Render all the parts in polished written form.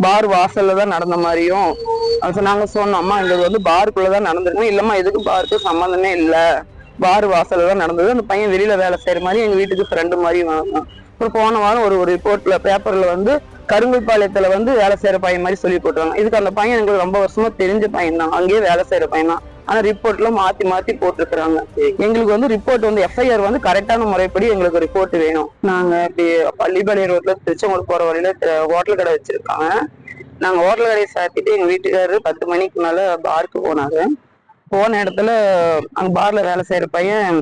பார் வாசல்ல தான் நடந்த மாதிரியும் நாங்க சொன்னோம்மா எங்களுக்கு வந்து பாருக்குள்ளதான் நடந்திருக்கணும், இல்லம்மா எதுக்கு பாருக்கு சம்மந்தமே இல்ல, பார் வாசல்ல தான் நடந்தது, அந்த பையன் வெளியில வேலை செய்யற மாதிரி எங்க வீட்டுக்கு ஃப்ரெண்டு மாதிரி வாங்க. அப்புறம் போன வாரம் ஒரு ரிப்போர்ட்ல பேப்பர்ல வந்து கருங்கல்பாளையத்துல வந்து வேலை செய்யற பையன் மாதிரி சொல்லி போட்டுருவாங்க. இதுக்கு அந்த பையன் எங்களுக்கு ரொம்ப வருஷமா தெரிஞ்ச பையன் தான், அங்கேயே வேலை செய்யற பையன் தான். ஆனா ரிப்போர்ட்ல மாத்தி மாத்தி போட்டிருக்கிறாங்க. எங்களுக்கு வந்து ரிப்போர்ட் வந்து எஃப்ஐஆர் வந்து கரெக்டான முறைப்படி எங்களுக்கு ரிப்போர்ட் வேணும். நாங்க இப்படி பள்ளிப்பாளையம் ரோட்ல திருச்செங்கோடு போற வழியில ஹோட்டல் கடை வச்சிருக்காங்க. நாங்க ஹோட்டல் கடையை சாத்திட்டு எங்க வீட்டுக்காரரு 10 மணிக்கு மேல பாருக்கு போனாரு. போன இடத்துல அங்க பார்ல வேலை செய்யற பையன்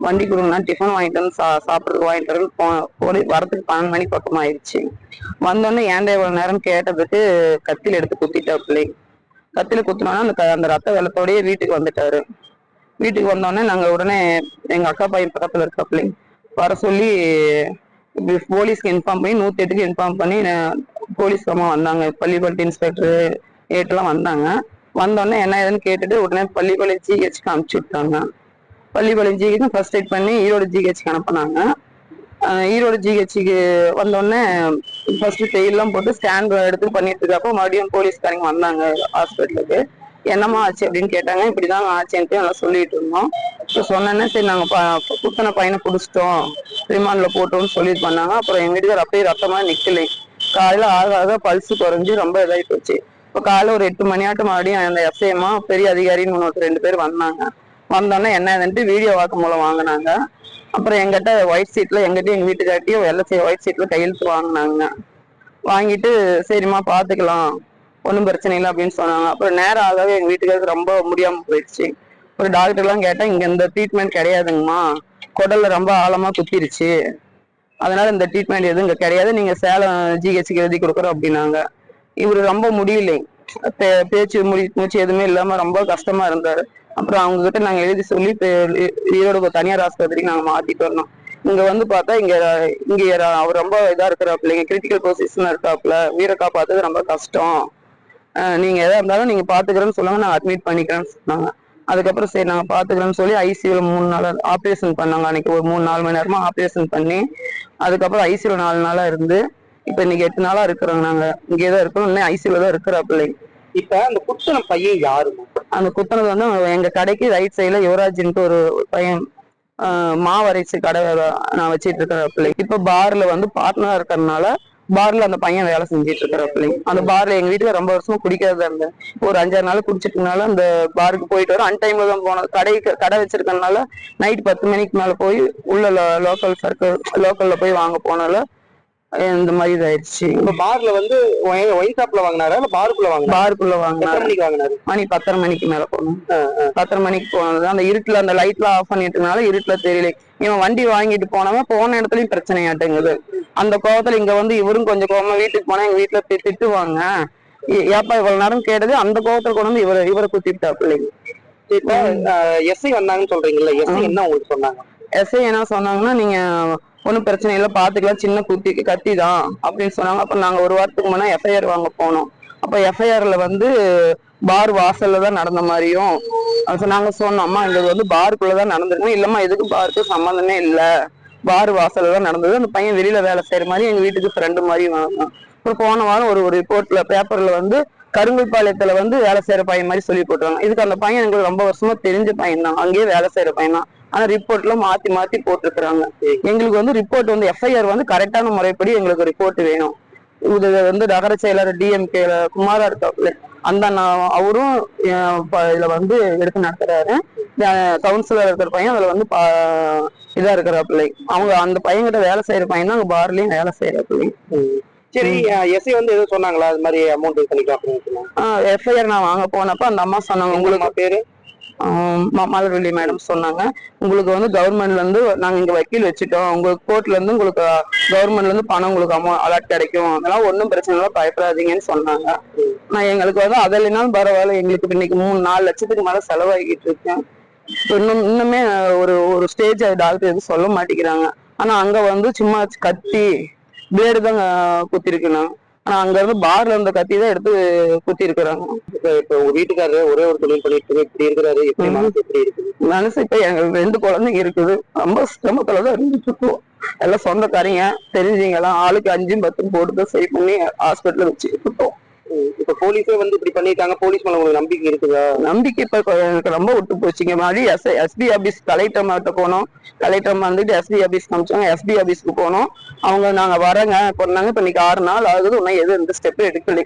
வண்டி கொடுங்கன்னா டிஃபன் வாங்கிட்டு வந்து சாப்பிட்றதுக்கு வாங்கிட்டு வந்து வரதுக்கு 12 மணி பக்கம் ஆயிடுச்சு. வந்தோடனே ஏன்டா இவ்வளவு நேரம் கேட்டதுக்கு கத்தில எடுத்து குத்திட்டா பிள்ளை. கத்தில குத்தினோன்னா அந்த ரத்த வெள்ளத்தோடய வீட்டுக்கு வந்துட்டாரு. வீட்டுக்கு வந்தோடனே நாங்க உடனே எங்க அக்கா பையன் பக்கத்துல இருக்க பிள்ளை வர சொல்லி போலீஸ்க்கு இன்ஃபார்ம் பண்ணி 108க்கு இன்ஃபார்ம் பண்ணி போலீஸ் அம்மா வந்தாங்க. பள்ளிப்பாளையத்து இன்ஸ்பெக்டர் ஏட்டெல்லாம் வந்தாங்க. வந்தோடனே என்ன ஏதுன்னு கேட்டுட்டு உடனே பள்ளிப்பாளையம் ஜிஹெச்க்கு அனுப்பிச்சு விட்டாங்க. பள்ளிப்பாளையம் ஜிஹெச் ஃபர்ஸ்ட் எய்ட் பண்ணி ஈரோடு ஜிஹெச்க்கு அனுப்புனாங்க. ஈரோடு ஜிஹெச்சுக்கு வந்தோடனே ஃபர்ஸ்ட் தையெல்லாம் போட்டு ஸ்கேன் எடுத்து பண்ணிட்டு இருக்கப்போ மறுபடியும் போலீஸ்காரங்க வந்தாங்க ஹாஸ்பிட்டலுக்கு. என்னம்மா ஆச்சு அப்படின்னு கேட்டாங்க. இப்படிதான் ஆச்சுன்ட்டு நல்லா சொல்லிட்டு இருந்தோம். இப்போ சொன்னேன்னா சரி நாங்க குத்தனை பையனை பிடிச்சிட்டோம், ரிமாண்ட்ல போட்டோம்னு சொல்லிட்டு பண்ணாங்க. அப்புறம் எங்க வீட்டுக்கார் அப்படியே ரத்தமா நிக்கலை. காலையில ஆக பல்சு குறைஞ்சி ரொம்ப இதாகி போச்சு. இப்போ காலைல ஒரு 8 மணியாட்டம் மறுபடியும் அந்த எஸ்ஐமா பெரிய அதிகாரின்னு 2 பேர் வந்தாங்க. வந்தோடனே என்ன ஏதுன்ட்டு வீடியோ வாக்குமூலம் வாங்கினாங்க. அப்புறம் எங்கிட்ட ஒயிட் சீட்ல எங்கிட்டயும் எங்க வீட்டுக்காட்டியும் வெள்ளை ஒயிட் சீட்ல கையெழுத்து வாங்கினாங்க. வாங்கிட்டு சரிம்மா பாத்துக்கலாம், ஒன்றும் பிரச்சனை இல்லை அப்படின்னு சொன்னாங்க. அப்புறம் நேரம் ஆகவே எங்க வீட்டுக்காருக்கு ரொம்ப முடியாம போயிடுச்சு. ஒரு டாக்டர் எல்லாம் கேட்டா இங்க இந்த ட்ரீட்மெண்ட் கிடையாதுங்கம்மா, குடல்ல ரொம்ப ஆழமா குத்திருச்சு, அதனால இந்த ட்ரீட்மெண்ட் எதுவும் இங்க கிடையாது, நீங்க சேலம் ஜிஹெச்சுக்கு எழுதி கொடுக்குறோம் அப்படின்னாங்க. இவரு ரொம்ப முடியலை, பேச்சு மூச்சு எதுவுமே இல்லாம ரொம்ப கஷ்டமா இருந்தாரு. அப்புறம் அவங்க கிட்ட நாங்க எழுதி சொல்லி ஈரோடு தனியார் ஆஸ்பத்திரிக்கு நாங்க மாத்திட்டு வரணும். இங்க வந்து பார்த்தா இங்க அவர் ரொம்ப இதா இருக்கிறாப்புல, இங்க கிரிட்டிக்கல் பொசிஷன் இருக்காப்புல, உயிரை காப்பாத்துறது ரொம்ப கஷ்டம், நீங்க எதா இருந்தாலும் நீங்க பாத்துக்கிறேன்னு சொல்லுங்க, நான் அட்மிட் பண்ணிக்கிறேன்னு சொன்னாங்க. அதுக்கப்புறம் சரி நாங்க பாத்துக்கிறோம்னு சொல்லி ஐசியூல 3 நாள் ஆப்ரேஷன் பண்ணாங்க. அன்னைக்கு ஒரு 3-4 மணி நேரமா ஆப்ரேஷன் பண்ணி அதுக்கப்புறம் ஐசியூல 4 நாளா இருந்து இப்ப இன்னைக்கு 8 நாளா இருக்கிறோம். நாங்க இங்கேதான் இருக்கிறோம், இன்னும் ஐசியூல தான் இருக்கிற பிள்ளை. இப்ப அந்த குத்தன பையன் யாருமா? அந்த குத்தனது வந்து எங்க கடைக்கு ரைட் சைட்ல யுவராஜ்ன்ட்டு ஒரு பையன் மாவரைச்சு கடை நான் வச்சிட்டு இருக்கிற பிள்ளை. இப்ப பார்ல வந்து பார்ட்னரா இருக்கிறதுனால பார்ல அந்த பையன் வேலை செஞ்சுட்டு இருக்கிற பிள்ளை. அந்த பார்ல எங்க வீட்டுல ரொம்ப வருஷமா குடிக்கிறதா இருந்தேன். ஒரு 5-6 நாள் குடிச்சிட்டனால அந்த பாருக்கு போயிட்டு வரும். அன்டைம்ல தான் போனோம். கடை வச்சிருக்கனால நைட் 10 மணிக்கு மேல போய் உள்ள லோக்கல் சர்க்கிள் லோக்கல்ல போய் வாங்க போனால இந்த மாதிரி இதாயிடுச்சு. இப்ப பார்ல வந்து ஒயின் ஷாப்ல வாங்கினாரா இல்ல பாருக்குள்ள வாங்கினாரா? பாருக்குள்ள வாங்கினாரு. மணி 10:30 மணிக்கு மேல போனோம். 10:30 மணிக்கு போனது அந்த இருட்டுல அந்த லைட்லாம் ஆஃப் பண்ணிட்டனால இருட்டுல தெரியல. இவன் வண்டி வாங்கிட்டு போனவன் போன இடத்துலயும் பிரச்சனையாட்டுங்குது. அந்த கோவத்துல இங்க வந்து இவரும் கொஞ்சம் கோவமா வீட்டுக்கு போனா எங்க வீட்டுல திட்டுவாங்க, ஏப்பா இவ்வளவு நேரம் கேட்டது, அந்த கோவத்துல கொண்டு வந்து இவரை குத்திட்டா பிள்ளைங்க. இப்ப எஸ்ஐ வந்தாங்கன்னு சொல்றீங்கல்ல, எஸ்ஐ என்ன உங்களுக்கு சொன்னாங்க? எஸ்ஐ என்ன சொன்னாங்கன்னா, நீங்க ஒன்னும் பிரச்சனை இல்லை பாத்துக்கலாம், சின்ன கத்தி தான் அப்படின்னு சொன்னாங்க. அப்ப நாங்க ஒரு வாரத்துக்கு முன்னா எஃப்ஐஆர் வாங்க போனோம். அப்ப எஃப்ஐஆர்ல வந்து பார் வாசல்ல தான் நடந்த மாதிரியும் நாங்க சொன்னோம்மா எங்களுக்கு வந்து பாருக்குள்ளதான் நடந்திருக்கணும், இல்லம்மா எதுக்கு பாருக்கு சம்மந்தமே இல்ல, பார் வாசல்ல தான் நடந்தது, அந்த பையன் வெளியில வேலை செய்யற மாதிரி எங்க வீட்டுக்கு ஃப்ரெண்டு மாதிரி வாங்க. அப்புறம் போன வாரம் ஒரு ரிப்போர்ட்ல பேப்பர்ல வந்து கருங்கல்பாளையத்துல வந்து வேலை செய்யற பையன் மாதிரி சொல்லி போட்டுருவாங்க. இதுக்கு அந்த பையன் எங்களுக்கு ரொம்ப வருஷமா தெரிஞ்ச பையன் தான், அங்கேயே வேலை செய்யற பையன் தான். ஆனா ரிப்போர்ட்ல மாத்தி மாத்தி போட்டிருக்கிறாங்க. எங்களுக்கு வந்து ரிப்போர்ட் வந்து எஃப்ஐஆர் வந்து கரெக்டான முறைப்படி எங்களுக்கு ரிப்போர்ட் வேணும். இது வந்து நகர செயலர் டிஎம்கே குமாரா இருக்காப்புல, அந்த அவரும் இதுல வந்து எடுத்து நடத்துறாரு. கவுன்சிலர் இருக்கிற பையன் அதுல வந்து இதா இருக்கிற பிள்ளை. அவங்க அந்த பையன்கிட்ட வேலை செய்யற பையன் தான் அங்க பார்லயும் வேலை செய்யற பிள்ளை. சரி, எஸ்ஐ வந்து எதுவும் சொன்னாங்களா அது மாதிரி அமௌண்ட் இது பண்ணிக்கலாம் அப்படின்னு? எஃப்ஐஆர் நான் வாங்க போனப்ப அந்த அம்மா சொன்னாங்க, உங்களுக்கு பேரு மலர்விழி மேடம் சொன்னாங்க, உங்களுக்கு வந்து கவர்மெண்ட்ல இருந்து நாங்க இங்க வக்கீல் வச்சுட்டோம், உங்களுக்கு கோர்ட்ல இருந்து உங்களுக்கு கவர்மெண்ட்ல இருந்து பணம் உங்களுக்கு அலர்ட் கிடைக்கும், அதெல்லாம் ஒன்றும் பிரச்சனை இல்லை பயப்படாதீங்கன்னு சொன்னாங்க. நான் எங்களுக்கு வந்து அது இல்லைனாலும் பரவாயில்ல, எங்களுக்கு இன்னைக்கு 3-4 லட்சத்துக்கு மேல செலவாகிட்டு இருக்கேன். இன்னுமே ஒரு ஸ்டேஜ் டாக்டர் எதுவும் சொல்ல மாட்டேங்கிறாங்க. ஆனா அங்க வந்து சும்மா கத்தி பிளேடு தான் குத்தி இருக்கணும். ஆனா அங்க இருந்து பார்ல இருந்த கத்தி தான் எடுத்து குத்தி இருக்கிறாங்க. இப்ப உங்க வீட்டுக்காரரு ஒரே ஒரு தொழில் பண்ணிட்டு இப்படி இருக்கிறாரு, எப்படி மனசு எப்படி இருக்குது? மனசு இப்ப எங்களுக்கு 2 குழந்தைங்க இருக்குது, ரொம்ப சிரமத்துலதான் இருந்துட்டு இருக்கோம். எல்லாம் சொந்தக்காரங்க தெரிஞ்சீங்களாம், ஆளுக்கு 5-10 போட்டு தான் சரி பண்ணி ஹாஸ்பிட்டல்ல வச்சுக்கிட்டு இருக்கோம். இப்ப போலீஸே வந்து இப்படி பண்ணிருக்காங்க, போலீஸ் மேல உங்களுக்கு நம்பிக்கை இருக்குதா? நம்பிக்கை இப்ப எனக்கு ரொம்ப விட்டு போச்சுங்க. மாதிரி எஸ்பி ஆபீஸ் கலெக்டர் மாட்ட போனோம். கலெக்டர் வந்துட்டு எஸ்பி ஆபீஸ் காமிச்சாங்க. எஸ்பி ஆபீஸ்க்கு போனோம். அவங்க நாங்க வரேங்க பண்ணாங்க. இப்ப இன்னைக்கு 6 நாள் ஆகுது. இன்னும் எதுவும் எந்த ஸ்டெப் எடுக்கல.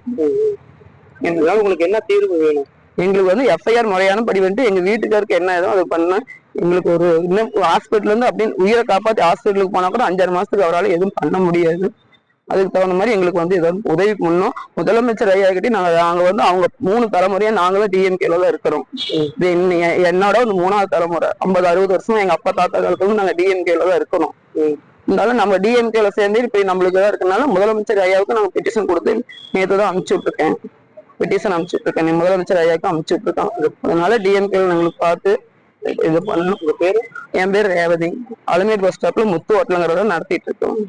இதனால உங்களுக்கு என்ன தீர்வு வேணும்? எங்களுக்கு வந்து எஃப்ஐஆர் முறையான படி வந்துட்டு எங்க வீட்டுக்காருக்கு என்ன ஏதோ அது பண்ண எங்களுக்கு ஒரு இன்னும் ஹாஸ்பிட்டல் இருந்து அப்படின்னு உயிரை காப்பாத்தி ஹாஸ்பிட்டலுக்கு போனா கூட 5-6 மாசத்துக்கு அவரால் எதுவும் பண்ண முடியாது. அதுக்கு தகுந்த மாதிரி எங்களுக்கு வந்து ஏதாவது உதவி பண்ணணும். முதலமைச்சர் ஐயா கிட்ட நாங்க வந்து அவங்க 3 தலைமுறையா நாங்களும் டிஎம்கேல தான் இருக்கிறோம். என்னோட ஒரு 3வது தலைமுறை 50-60 வருஷமா எங்க அப்பா தாத்தா காலத்துல நாங்க டிஎம்கேல தான் இருக்கிறோம். இருந்தாலும் நம்ம டிஎம்கேல சேர்ந்து இப்ப நம்மளுக்கு தான் இருக்கனால முதலமைச்சர் ஐயாவுக்கு நாங்க பெட்டிஷன் கொடுத்து நேற்று தான் அனுப்பிச்சு விட்டுருக்கேன். பெட்டிஷன் அனுப்பிச்சு விட்டுருக்கேன். முதலமைச்சர் ஐயாவுக்கு அனுப்பிச்சு விட்டுருக்கோம். அதனால டிஎம்கேல எங்களுக்கு பார்த்து இது பண்ணணும். உங்க பேரு? என் பேர் ரேவதி. அலமேட் பஸ் ஸ்டாப்ல முத்து ஹோட்டலுங்கிறத நடத்திட்டு இருக்கோம்.